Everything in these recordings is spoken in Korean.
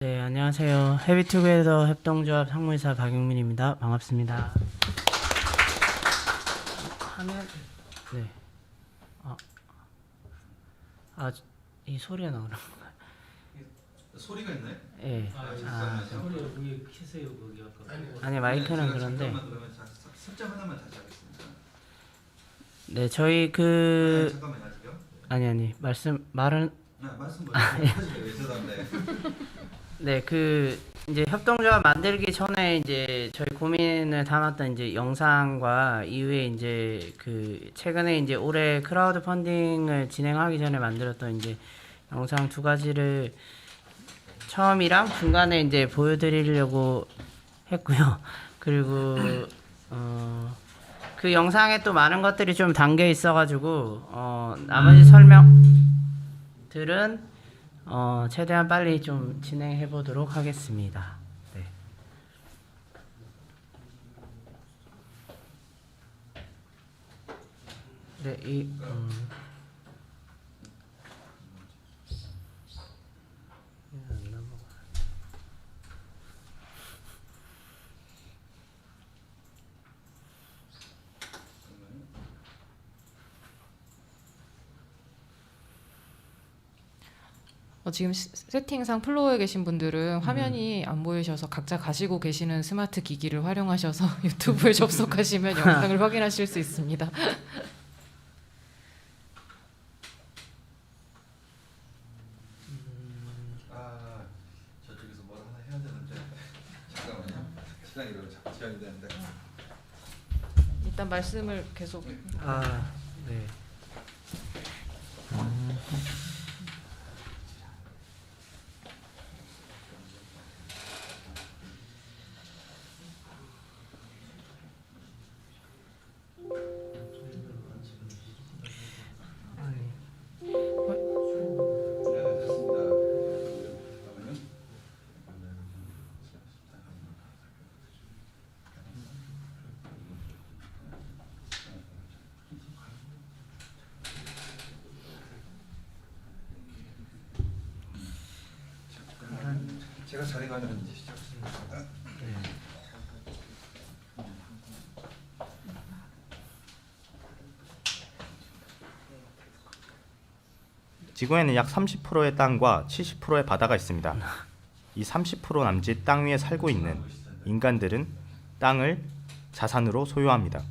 네, 안녕하세요. 해비투게더 협동조합 상무이사 박용민입니다. 반갑습니다. 화면, 네. 아, 아, 이 소리가 나오는 건가요? 소리가 있나요? 예. 잠깐만요. 소리 위에 키세요 거기 아까. 아니, 마이크는 제가 그런데. 잠깐만 그러면 섭점 하나만 다시 하겠습니다. 네, 저희 잠깐만요, 아직요. 아니, 말은, 말씀 먼저 하시죠. 죄송합니다. 네, 이제 협동조합 만들기 전에 이제 저희 고민을 담았던 이제 영상과 이후에 이제 최근에 이제 올해 크라우드 펀딩을 진행하기 전에 만들었던 이제 영상 두 가지를 처음이랑 중간에 이제 보여드리려고 했고요. 그리고 그 영상에 또 많은 것들이 좀 담겨 있어가지고 나머지 설명들은 최대한 빨리 좀 진행해 보도록 하겠습니다. 네. 네, 지금 세팅상 플로어에 계신 분들은 화면이 안 보이셔서 각자 가지고 계시는 스마트 기기를 활용하셔서 유튜브에 접속하시면 영상을 확인하실 수 있습니다. 저쪽에서 뭘 하나 해야 되는데 잠깐만요. 시간이 이러고 자꾸 지연이 되는데. 일단 말씀을 계속. 네. 네, 됐습니다. 잠깐만요. 제가 자리가 아니면 이제 시작했습니다. 지구에는 약 30%의 땅과 70%의 바다가 있습니다. 이 30% 남짓 땅 위에 살고 있는 인간들은 땅을 자산으로 소유합니다.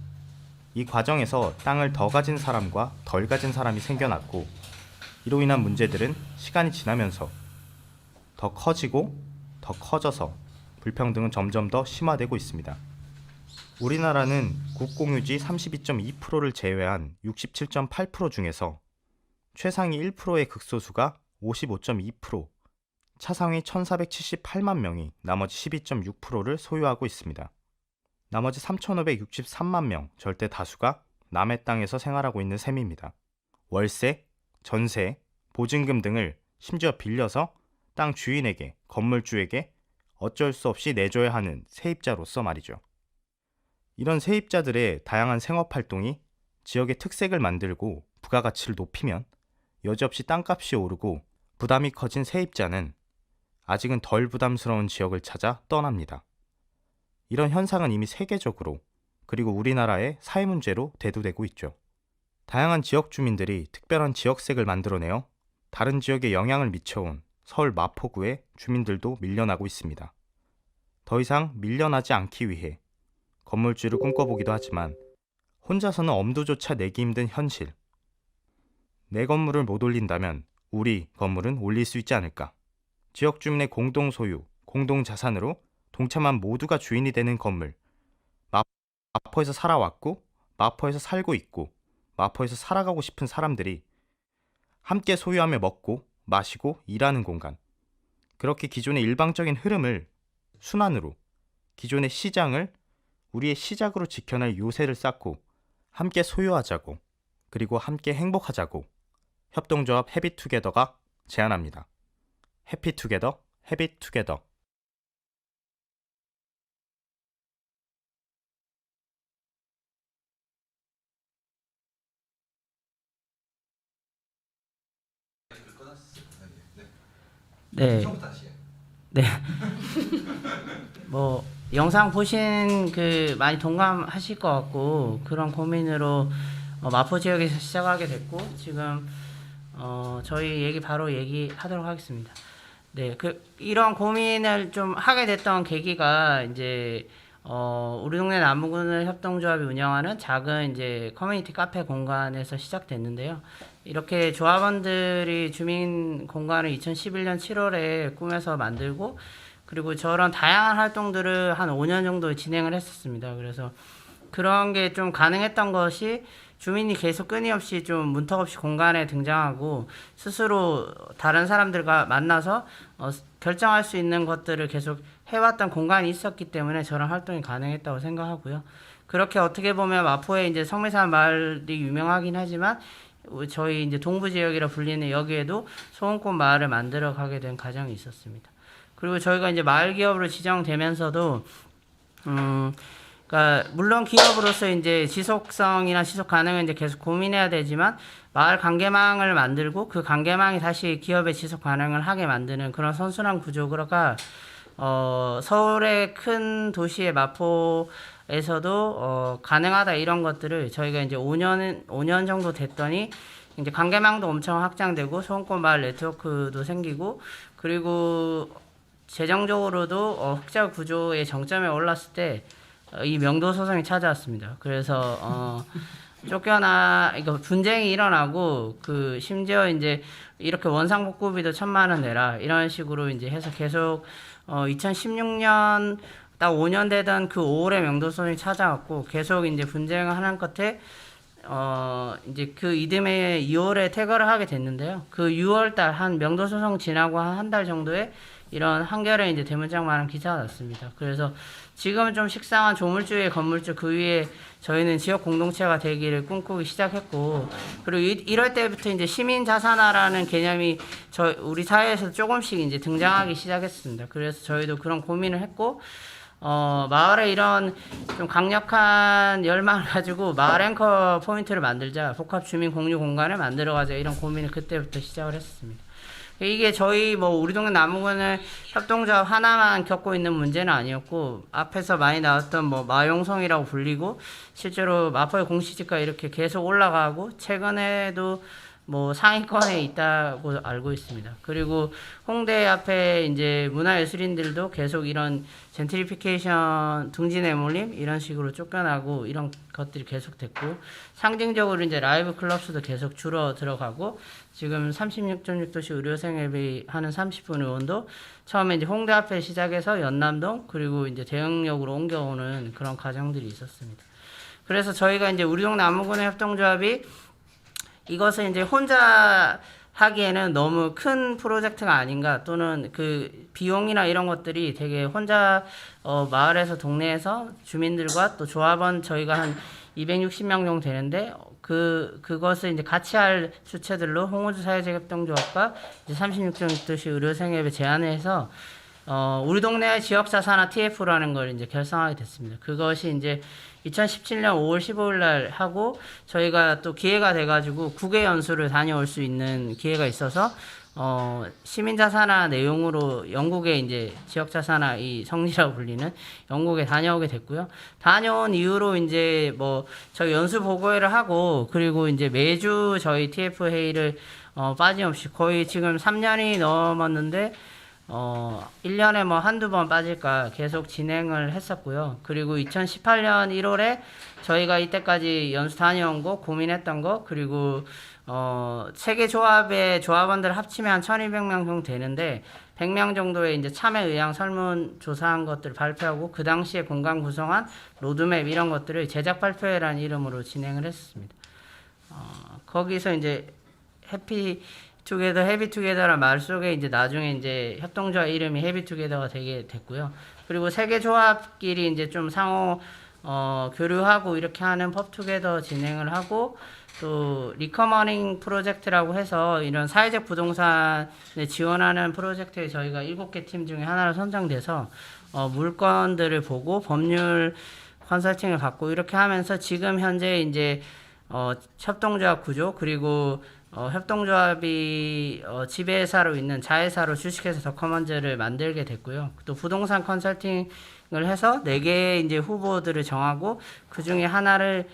이 과정에서 땅을 더 가진 사람과 덜 가진 사람이 생겨났고, 이로 인한 문제들은 시간이 지나면서 더 커지고 더 커져서 불평등은 점점 더 심화되고 있습니다. 우리나라는 국공유지 32.2%를 제외한 67.8% 중에서 최상위 1%의 극소수가 55.2%, 차상위 1478만 명이 나머지 12.6%를 소유하고 있습니다. 나머지 3563만 명 절대 다수가 남의 땅에서 생활하고 있는 셈입니다. 월세, 전세, 보증금 등을 심지어 빌려서 땅 주인에게, 건물주에게 어쩔 수 없이 내줘야 하는 세입자로서 말이죠. 이런 세입자들의 다양한 생업활동이 지역의 특색을 만들고 부가가치를 높이면 여지없이 땅값이 오르고 부담이 커진 세입자는 아직은 덜 부담스러운 지역을 찾아 떠납니다. 이런 현상은 이미 세계적으로, 그리고 우리나라의 사회 문제로 대두되고 있죠. 다양한 지역 주민들이 특별한 지역색을 만들어내어 다른 지역에 영향을 미쳐온 서울 마포구의 주민들도 밀려나고 있습니다. 더 이상 밀려나지 않기 위해 건물주를 꿈꿔보기도 하지만 혼자서는 엄두조차 내기 힘든 현실. 내 건물을 못 올린다면 우리 건물은 올릴 수 있지 않을까? 지역 주민의 공동 소유, 공동 자산으로 동참한 모두가 주인이 되는 건물. 마포에서 살아왔고, 마포에서 살고 있고, 마포에서 살아가고 싶은 사람들이 함께 소유하며 먹고, 마시고, 일하는 공간. 그렇게 기존의 일방적인 흐름을 순환으로, 기존의 시장을 우리의 시작으로 지켜낼 요새를 쌓고 함께 소유하자고, 그리고 함께 행복하자고 협동조합 해비투게더가 제안합니다. 해피투게더, 해비투게더. 네. 처음부터 다시 해. 네. 뭐 영상 보신 그 많이 동감하실 것 같고 그런 고민으로 마포 지역에서 시작하게 됐고 지금 저희 얘기 바로 얘기하도록 하겠습니다. 네, 이런 고민을 좀 하게 됐던 계기가 이제 우리 동네 나무꾼을 협동조합이 운영하는 작은 이제 커뮤니티 카페 공간에서 시작됐는데요. 이렇게 조합원들이 주민 공간을 2011년 7월에 꾸며서 만들고 그리고 저런 다양한 활동들을 한 5년 정도 진행을 했었습니다. 그래서 그런 게 좀 가능했던 것이 주민이 계속 끊임없이 좀 문턱 없이 공간에 등장하고 스스로 다른 사람들과 만나서 결정할 수 있는 것들을 계속 해왔던 공간이 있었기 때문에 저런 활동이 가능했다고 생각하고요. 그렇게 어떻게 보면 마포에 이제 성미산 마을이 유명하긴 하지만 저희 이제 동부 지역이라 불리는 여기에도 소원꽃 마을을 만들어 가게 된 과정이 있었습니다. 그리고 저희가 이제 마을 기업으로 지정되면서도 그러니까 물론 기업으로서 이제 지속성이나 지속 가능은 이제 계속 고민해야 되지만 마을 관계망을 만들고 그 관계망이 다시 기업의 지속 가능을 하게 만드는 그런 선순환 구조가 서울의 큰 도시의 마포에서도 가능하다 이런 것들을 저희가 이제 5년 정도 됐더니 이제 관계망도 엄청 확장되고 소원꽃 마을 네트워크도 생기고 그리고 재정적으로도 흑자 구조의 정점에 올랐을 때 이 명도 소송이 찾아왔습니다. 그래서 이거 분쟁이 일어나고 그 심지어 이제 이렇게 원상복구비도 1,000만 원 내라 이런 식으로 이제 해서 계속 2016년 딱 5년 되던 그 5월에 명도 소송이 찾아왔고 계속 이제 분쟁을 하는 끝에 이제 그 이듬해 2월에 퇴거를 하게 됐는데요. 그 6월달 한 명도 소송 지나고 한 달 정도에 이런 한겨레 이제 대문짝만한 기사가 났습니다. 그래서 지금은 좀 식상한 조물주의 건물주 그 위에 저희는 지역 공동체가 되기를 꿈꾸기 시작했고 그리고 이럴 때부터 이제 시민 자산화라는 개념이 우리 사회에서 조금씩 이제 등장하기 시작했습니다. 그래서 저희도 그런 고민을 했고 마을에 이런 좀 강력한 열망을 가지고 마을 앵커 포인트를 만들자 복합 주민 공유 공간을 만들어가자 이런 고민을 그때부터 시작을 했습니다. 이게 저희 우리 동네 나무꾼을 협동조합 하나만 겪고 있는 문제는 아니었고 앞에서 많이 나왔던 마용성이라고 불리고 실제로 마포의 공시지가 이렇게 계속 올라가고 최근에도 상위권에 있다고 알고 있습니다. 그리고 홍대 앞에 이제 문화예술인들도 계속 이런 젠트리피케이션 둥지 내몰림 이런 식으로 쫓겨나고 이런 것들이 계속 됐고 상징적으로 이제 라이브 클럽수도 계속 줄어 들어가고 지금 36.6도시 의료생활비 하는 30분 의원도 처음에 이제 홍대 앞에 시작해서 연남동 그리고 이제 대흥역으로 옮겨오는 그런 과정들이 있었습니다. 그래서 저희가 이제 우리 동네 나무꾼의 협동조합이 이것을 이제 혼자 하기에는 너무 큰 프로젝트가 아닌가 또는 그 비용이나 이런 것들이 되게 혼자 마을에서 동네에서 주민들과 또 조합원 저희가 한 260명 정도 되는데 그것을 이제 같이 할 주체들로 홍우주 사회재협동조합과 이제 36.6도시 의료생협에 제안을 해서 우리 동네 지역자산화 TF라는 걸 이제 결성하게 됐습니다. 그것이 이제 2017년 5월 15일 날 하고 저희가 또 기회가 돼가지고 국외 연수를 다녀올 수 있는 기회가 있어서 시민자산화 내용으로 영국에 이제 지역자산화 이 성지라고 불리는 영국에 다녀오게 됐고요. 다녀온 이후로 이제 저희 연수 보고회를 하고 그리고 이제 매주 저희 TF 회의를 빠짐없이 거의 지금 3년이 넘었는데 1년에 한두 번 빠질까 계속 진행을 했었고요. 그리고 2018년 1월에 저희가 이때까지 연수 다녀온 거, 고민했던 거, 그리고 세개 조합의 조합원들 합치면 한 1200명 정도 되는데 100명 정도의 이제 참여 의향 설문 조사한 것들을 발표하고 그 당시에 공간 구성한 로드맵 이런 것들을 제작 발표회라는 이름으로 진행을 했습니다. 거기서 이제 헤비투게더라는 말 속에 이제 나중에 이제 협동조합 이름이 헤비투게더가 되게 됐고요. 그리고 세개 조합끼리 이제 좀 상호 교류하고 이렇게 하는 펍투게더 진행을 하고 또 리커머닝 프로젝트라고 해서 이런 사회적 부동산을 지원하는 프로젝트에 저희가 7개 팀 중에 하나로 선정돼서 물건들을 보고 법률 컨설팅을 받고 이렇게 하면서 지금 현재 이제 협동조합 구조 그리고 협동조합이 지배회사로 있는 자회사로 주식회사 더커먼즈를 만들게 됐고요. 또 부동산 컨설팅을 해서 4개의 이제 후보들을 정하고 그 중에 하나를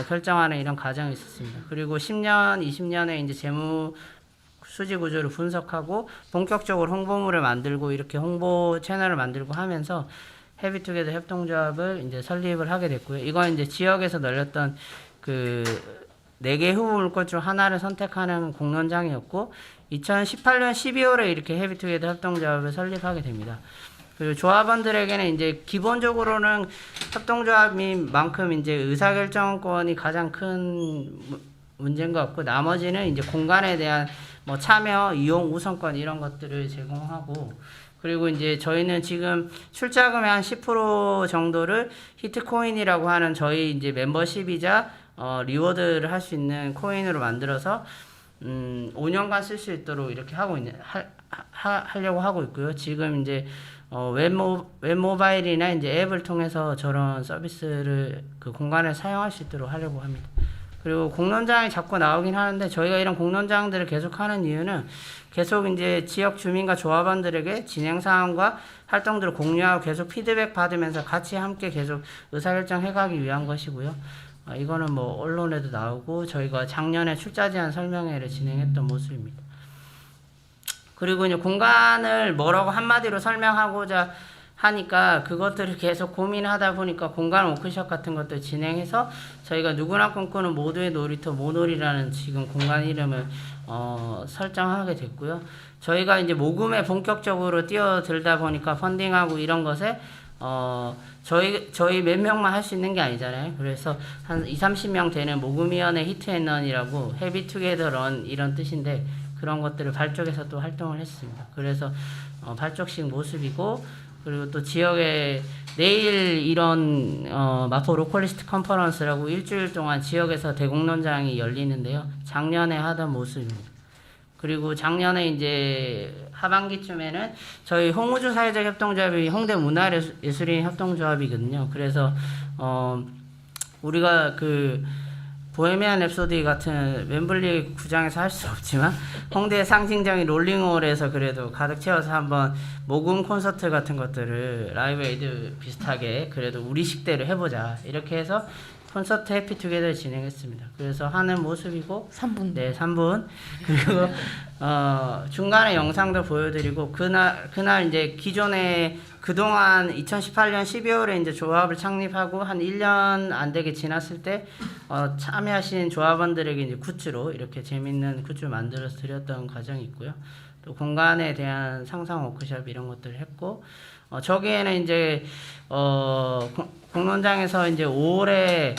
결정하는 이런 과정이 있었습니다. 그리고 10년, 20년에 이제 재무 수지 구조를 분석하고 본격적으로 홍보물을 만들고 이렇게 홍보 채널을 만들고 하면서 헤비투게더 협동조합을 이제 설립을 하게 됐고요. 이건 이제 지역에서 널렸던 그 4개 후보 물건 중 하나를 선택하는 공론장이었고 2018년 12월에 이렇게 헤비투게더 협동조합을 설립하게 됩니다. 그리고 조합원들에게는 이제 기본적으로는 협동조합인 만큼 이제 의사결정권이 가장 큰 문제인 것 같고 나머지는 이제 공간에 대한 뭐 참여, 이용, 우선권 이런 것들을 제공하고 그리고 이제 저희는 지금 출자금의 한 10% 정도를 히트코인이라고 하는 저희 이제 멤버십이자 리워드를 할 수 있는 코인으로 만들어서 5년간 쓸 수 있도록 이렇게 하려고 하고 있고요. 지금 이제 웹모바일이나 이제 앱을 통해서 저런 서비스를 그 공간을 사용할 수 있도록 하려고 합니다. 그리고 공론장이 자꾸 나오긴 하는데 저희가 이런 공론장들을 계속 하는 이유는 계속 이제 지역 주민과 조합원들에게 진행 사항과 활동들을 공유하고 계속 피드백 받으면서 같이 함께 계속 의사결정 해가기 위한 것이고요. 이거는 뭐 언론에도 나오고 저희가 작년에 출자 제한 설명회를 진행했던 모습입니다. 그리고 이제 공간을 뭐라고 한마디로 설명하고자 하니까 그것들을 계속 고민하다 보니까 공간 워크숍 같은 것들 진행해서 저희가 누구나 꿈꾸는 모두의 놀이터 모놀이라는 지금 공간 이름을 설정하게 됐고요. 저희가 이제 모금에 본격적으로 뛰어들다 보니까 펀딩하고 이런 것에 저희 몇 명만 할 수 있는 게 아니잖아요. 그래서 한 20-30명 되는 모금위원회 히트앤런이라고 헤비투게더런 이런 뜻인데 그런 것들을 발족해서 또 활동을 했습니다. 그래서 발족식 모습이고 그리고 또 지역에 내일 이런 마포 로컬리스트 컨퍼런스라고 일주일 동안 지역에서 대공론장이 열리는데요. 작년에 하던 모습입니다. 그리고 작년에 이제 하반기쯤에는 저희 홍우주 사회적 협동조합이 홍대 문화예술인 협동조합이거든요. 그래서 우리가 그 보헤미안 랩소디 같은 웸블리 구장에서 할 수 없지만 홍대 상징적인 롤링홀에서 그래도 가득 채워서 한번 모금 콘서트 같은 것들을 라이브 에이드 비슷하게 그래도 우리식대로 해보자 이렇게 해서 콘서트 해피투게더를 진행했습니다. 그래서 하는 모습이고 3분. 네, 3분. 그리고 중간에 영상도 보여드리고 그날 이제 기존에 그동안 2018년 12월에 이제 조합을 창립하고 한 1년 안 되게 지났을 때 참여하신 조합원들에게 이제 굿즈로 이렇게 재밌는 굿즈를 만들어서 드렸던 과정이 있고요. 또 공간에 대한 상상 워크숍 이런 것들을 했고 저기에는 이제 공론장에서 이제 5월에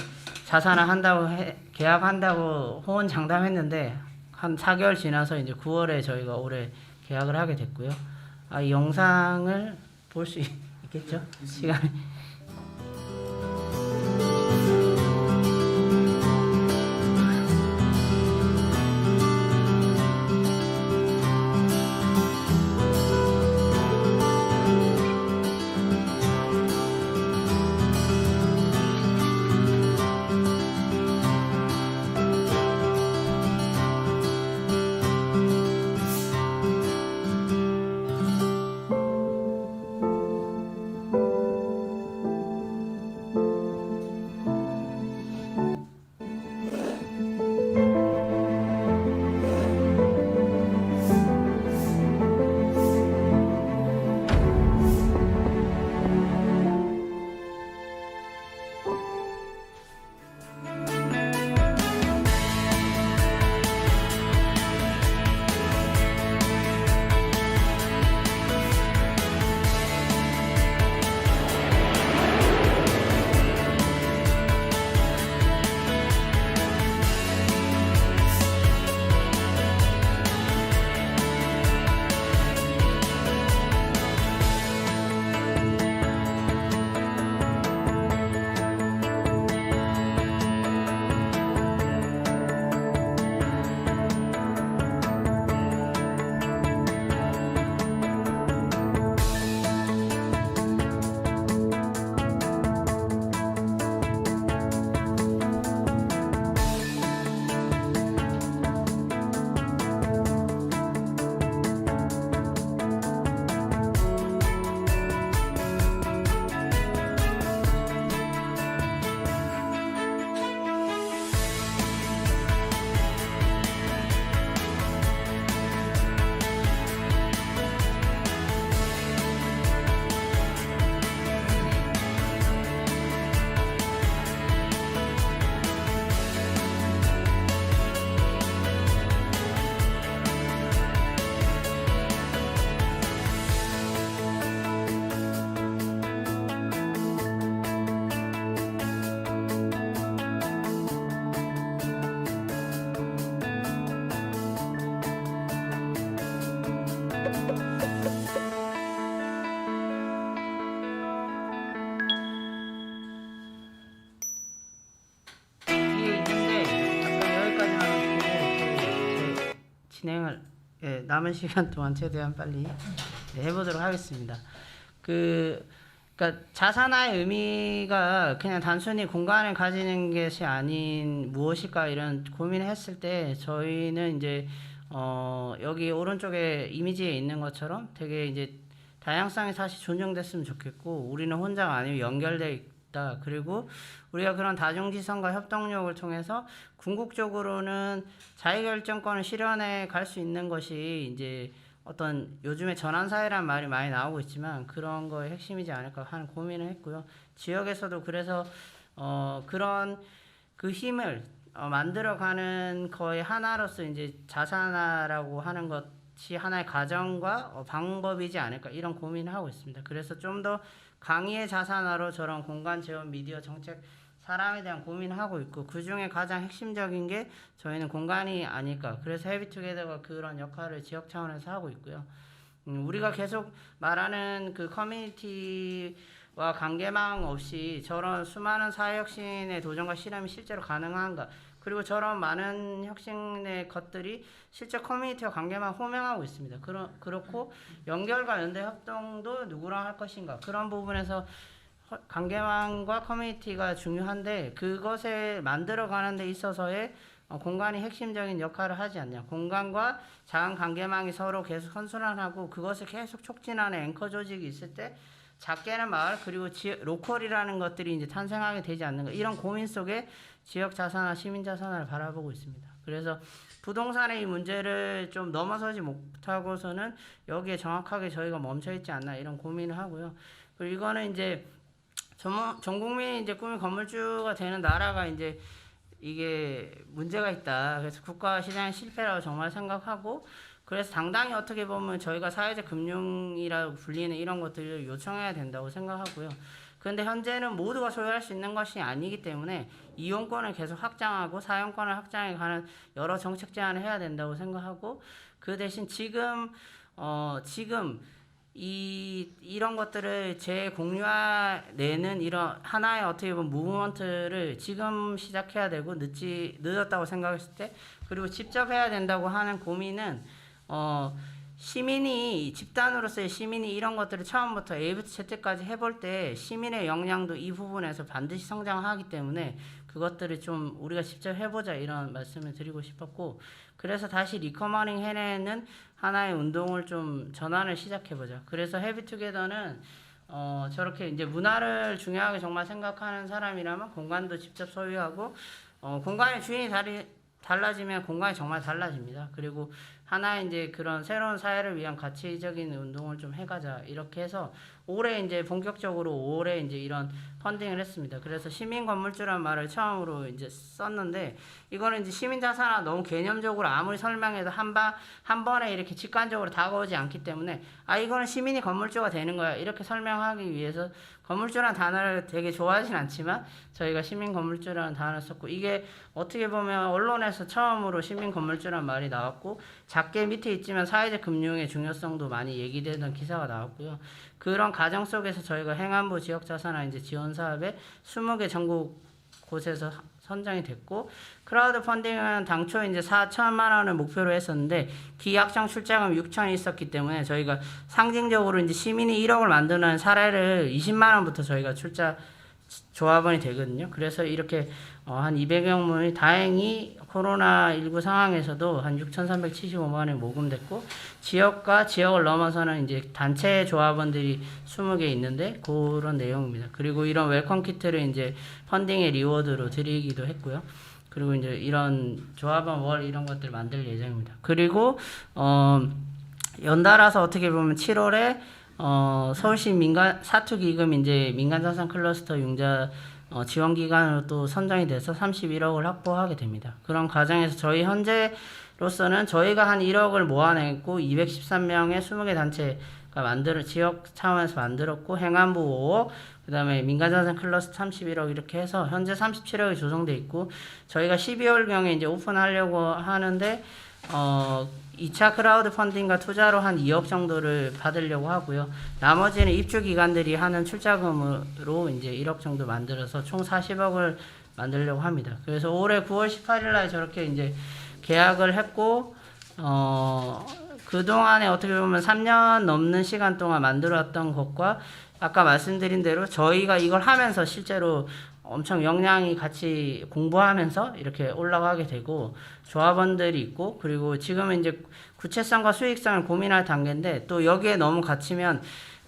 자산을 한다고 계약한다고 호언장담했는데 한 4개월 지나서 이제 9월에 저희가 올해 계약을 하게 됐고요. 이 영상을 볼 수 있겠죠? 시간이. 진행을 남은 시간 동안 최대한 빨리 해보도록 하겠습니다. 그러니까 자산화의 의미가 그냥 단순히 공간을 가지는 것이 아닌 무엇일까 이런 고민을 했을 때 저희는 이제 여기 오른쪽에 이미지에 있는 것처럼 되게 이제 다양성이 사실 존중됐으면 좋겠고 우리는 혼자가 아니고 연결돼 있다. 그리고 우리가 그런 다중지성과 협동력을 통해서 궁극적으로는 자기결정권을 실현해 갈 수 있는 것이 이제 어떤 요즘에 전환사회라는 말이 많이 나오고 있지만 그런 거의 핵심이지 않을까 하는 고민을 했고요. 지역에서도 그래서 그런 그 힘을 만들어가는 거의 하나로서 이제 자산화라고 하는 것이 하나의 과정과 방법이지 않을까 이런 고민을 하고 있습니다. 그래서 좀 더 강의의 자산화로 저런 공간 재원 미디어 정책 사람에 대한 고민을 하고 있고 그 중에 가장 핵심적인 게 저희는 공간이 아닐까. 그래서 헤비투게더가 그런 역할을 지역 차원에서 하고 있고요. 우리가 계속 말하는 그 커뮤니티와 관계망 없이 저런 수많은 사회혁신의 도전과 실험이 실제로 가능한가. 그리고 저런 많은 혁신의 것들이 실제 커뮤니티와 관계망 호명하고 있습니다. 그렇고 연결과 연대 협동도 누구랑 할 것인가. 그런 부분에서 관계망과 커뮤니티가 중요한데 그것을 만들어가는 데 있어서의 공간이 핵심적인 역할을 하지 않냐. 공간과 자연 관계망이 서로 계속 선순환하고 그것을 계속 촉진하는 앵커 조직이 있을 때 작게는 마을 그리고 로컬이라는 것들이 이제 탄생하게 되지 않는가. 이런 고민 속에 지역 자산화, 시민 자산화를 바라보고 있습니다. 그래서 부동산의 이 문제를 좀 넘어서지 못하고서는 여기에 정확하게 저희가 멈춰 있지 않나 이런 고민을 하고요. 그리고 이거는 이제 전 국민이 이제 꿈이 건물주가 되는 나라가 이제 이게 문제가 있다. 그래서 국가 시장의 실패라고 정말 생각하고 그래서 당당히 어떻게 보면 저희가 사회적 금융이라고 불리는 이런 것들을 요청해야 된다고 생각하고요. 그런데 현재는 모두가 소유할 수 있는 것이 아니기 때문에 이용권을 계속 확장하고 사용권을 확장해 가는 여러 정책 제안을 해야 된다고 생각하고 그 대신 지금 이런 것들을 재공유해내는 이런 하나의 어떻게 보면 무브먼트를 지금 시작해야 되고 늦었다고 생각했을 때 그리고 직접 해야 된다고 하는 고민은 시민이 집단으로서의 시민이 이런 것들을 처음부터 A부터 Z까지 해볼 때 시민의 역량도 이 부분에서 반드시 성장하기 때문에 그것들을 좀 우리가 직접 해보자 이런 말씀을 드리고 싶었고 그래서 다시 리커머닝 해내는 하나의 운동을 좀 전환을 시작해보자. 그래서 헤비투게더는 저렇게 이제 문화를 중요하게 정말 생각하는 사람이라면 공간도 직접 소유하고 공간의 주인이 달라지면 공간이 정말 달라집니다. 그리고 하나의 이제 그런 새로운 사회를 위한 가치적인 운동을 좀 해가자 이렇게 해서 올해 이제 본격적으로 올해 이제 이런 펀딩을 했습니다. 그래서 시민 건물주라는 말을 처음으로 이제 썼는데 이거는 이제 시민 자산화 너무 개념적으로 아무리 설명해도 한 번에 이렇게 직관적으로 다가오지 않기 때문에 이거는 시민이 건물주가 되는 거야 이렇게 설명하기 위해서 건물주라는 단어를 되게 좋아하진 않지만 저희가 시민 건물주라는 단어를 썼고 이게 어떻게 보면 언론에서 처음으로 시민 건물주라는 말이 나왔고 작게 밑에 있지만 사회적 금융의 중요성도 많이 얘기되던 기사가 나왔고요. 그런 과정 속에서 저희가 행안부 지역자산화 이제 지원 사업에 20개 전국 곳에서 선정이 됐고 크라우드 펀딩은 당초 이제 4천만 원을 목표로 했었는데 기약정 출자금 6천이 있었기 때문에 저희가 상징적으로 이제 시민이 1억을 만드는 사례를 20만 원부터 저희가 출자 조합원이 되거든요. 그래서 이렇게 한 200여 명이 다행히 코로나19 상황에서도 한 6,375만 원이 모금됐고 지역과 지역을 넘어서는 이제 단체 조합원들이 20개 있는데 그런 내용입니다. 그리고 이런 웰컴 키트를 이제 펀딩의 리워드로 드리기도 했고요. 그리고 이제 이런 조합원 월 이런 것들 만들 예정입니다. 그리고 연달아서 어떻게 보면 7월에 서울시 민간 사투기금 이제 민간자산 클러스터 융자 지원 기관으로 또 선정이 돼서 31억을 확보하게 됩니다. 그런 과정에서 저희 현재로서는 저희가 한 1억을 모아냈고 213명의 20개 단체가 지역 차원에서 만들었고 행안부 5억 그다음에 민간자산 클러스터 31억 이렇게 해서 현재 37억이 조성돼 있고 저희가 12월경에 이제 오픈하려고 하는데 2차 크라우드 펀딩과 투자로 한 2억 정도를 받으려고 하고요. 나머지는 입주 기관들이 하는 출자금으로 이제 1억 정도 만들어서 총 40억을 만들려고 합니다. 그래서 올해 9월 18일 날 저렇게 이제 계약을 했고 그동안에 어떻게 보면 3년 넘는 시간 동안 만들어왔던 것과 아까 말씀드린 대로 저희가 이걸 하면서 실제로 엄청 역량이 같이 공부하면서 이렇게 올라가게 되고 조합원들이 있고 그리고 지금은 이제 구체성과 수익성을 고민할 단계인데 또 여기에 너무 갇히면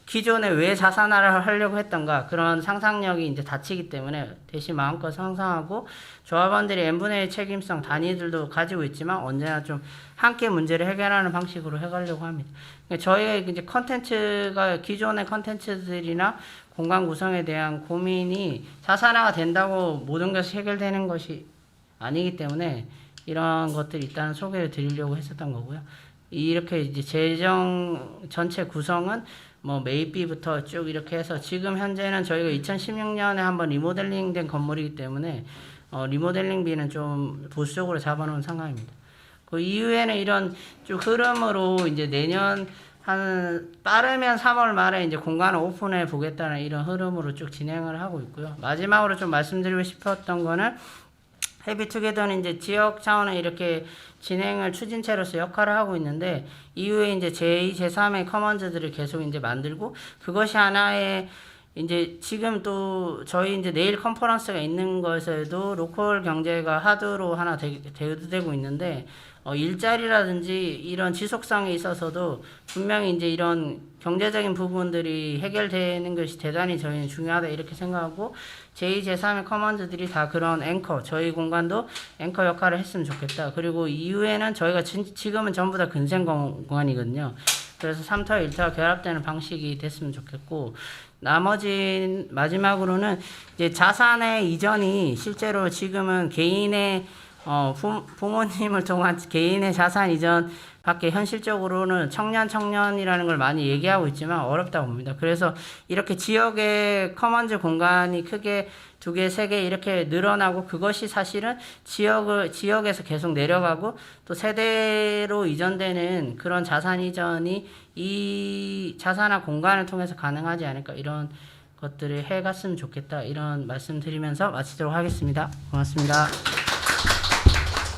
기존에 왜 자산화를 하려고 했던가 그런 상상력이 이제 닫히기 때문에 대신 마음껏 상상하고 조합원들이 n분의 1 책임성 단위들도 가지고 있지만 언제나 좀 함께 문제를 해결하는 방식으로 해가려고 합니다. 그러니까 저희의 이제 컨텐츠가 기존의 컨텐츠들이나 공간 구성에 대한 고민이 자산화가 된다고 모든 것이 해결되는 것이 아니기 때문에 이런 것들이 일단 소개를 드리려고 했었던 거고요. 이렇게 이제 재정 전체 구성은 뭐 매입비부터 쭉 이렇게 해서 지금 현재는 저희가 2016년에 한번 리모델링 된 건물이기 때문에 리모델링비는 좀 보수적으로 잡아놓은 상황입니다. 그 이후에는 이런 쭉 흐름으로 이제 내년 한 빠르면 3월 말에 이제 공간을 오픈해 보겠다는 이런 흐름으로 쭉 진행을 하고 있고요. 마지막으로 좀 말씀드리고 싶었던 거는 헤비투게더는 이제 지역 차원에 이렇게 진행을 추진체로서 역할을 하고 있는데 이후에 이제 제2, 제3의 커먼즈들을 계속 이제 만들고 그것이 하나의 이제 지금 또 저희 이제 내일 컨퍼런스가 있는 것에도 로컬 경제가 하드로 하나 대두되고 있는데 일자리라든지 이런 지속성에 있어서도 분명히 이제 이런 경제적인 부분들이 해결되는 것이 대단히 저희는 중요하다 이렇게 생각하고 제2, 제3의 커먼즈들이 다 그런 앵커, 저희 공간도 앵커 역할을 했으면 좋겠다. 그리고 이후에는 저희가 지금은 전부 다 근생 공간이거든요. 그래서 3타워, 1타워 결합되는 방식이 됐으면 좋겠고 나머지 마지막으로는 이제 자산의 이전이 실제로 지금은 개인의 부모님을 통한 개인의 자산 이전 밖에 현실적으로는 청년이라는 걸 많이 얘기하고 있지만 어렵다고 봅니다. 그래서 이렇게 지역의 커먼즈 공간이 크게 2개, 3개 이렇게 늘어나고 그것이 사실은 지역에서 계속 내려가고 또 세대로 이전되는 그런 자산 이전이 이 자산화 공간을 통해서 가능하지 않을까 이런 것들을 해갔으면 좋겠다 이런 말씀 드리면서 마치도록 하겠습니다. 고맙습니다.